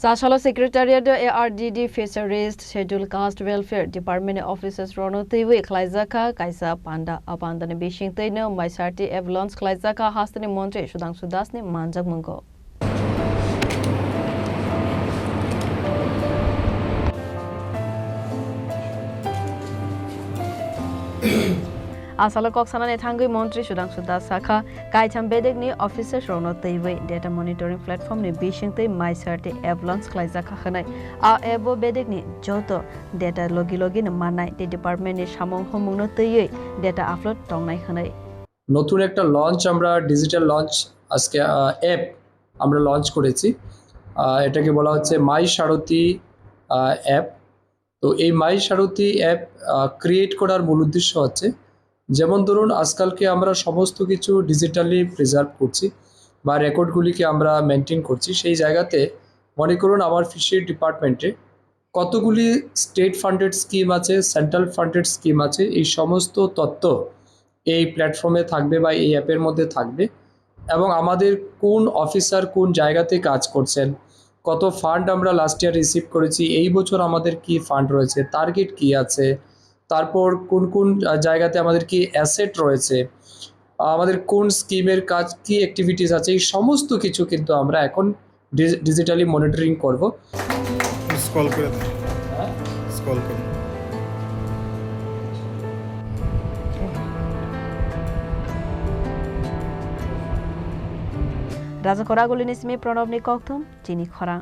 Sashala Secretariat ARDD Fisheries Schedule Caste Welfare Department Officers Rono Tiwi Klaizaka Kaisa Panda Apandane Bishing Tino Maisarti Evelons Klaizaka Hastani Montre Sudang Sudasni Manjak Mungo. Asala Koksana Netangui Montri Sudang Sudas Saka Kaicham Bedegni Officers Rono Tiwi Data Monitoring Platform ni Bishing Ti Maisarti Evelons Klaizaka Hanai A Ebo Bedegni Joto Data Logi Manai the Department ni Shamong Homungno Tiwi Data Upload Tongnai Hanai নতুন একটা launch আমরা digital launch আজকে app আমরা launch করেছি এটাকে বলা হচ্ছে মাই সারথি app তো এই মাই সারথি অ্যাপ ক্রিয়েট করার মূল উদ্দেশ্য হচ্ছে যেমন ধরুন আজকালকে আমরা সমস্ত কিছু ডিজিটালি প্রিজার্ভ করছি বা রেকর্ডগুলিকে আমরা মেনটেন করছি সেই জায়গাতে মনে করুন আমার ফিশারি ডিপার্টমেন্টে কতগুলি স্টেট ফান্ডেড স্কিম আছে সেন্ট্রাল ফান্ডেড স্কিম আছে এই সমস্ত তথ্য এই প্ল্যাটফর্মে থাকবে বা এই অ্যাপের মধ্যে থাকবে এবং আমাদের কোন অফিসার কোন জায়গাতে কাজ করছেন কত ফান্ড আমরা লাস্ট ইয়ার রিসিভ করেছি এই বছর আমাদের কি ফান্ড রয়েছে টার্গেট কি আছে তারপর কোন কোন জায়গাতে আমাদের কি অ্যাসেট রয়েছে আমাদের কোন স্কিমের কাজ কি অ্যাক্টিভিটিস আছে এই সমস্ত কিছু কিন্তু আমরা এখন ডিজিটালি মনিটরিং করব স্ক্রল করে স্ক্রল করে Raja Koragulinismi Pranab Nikoktum Chini Khora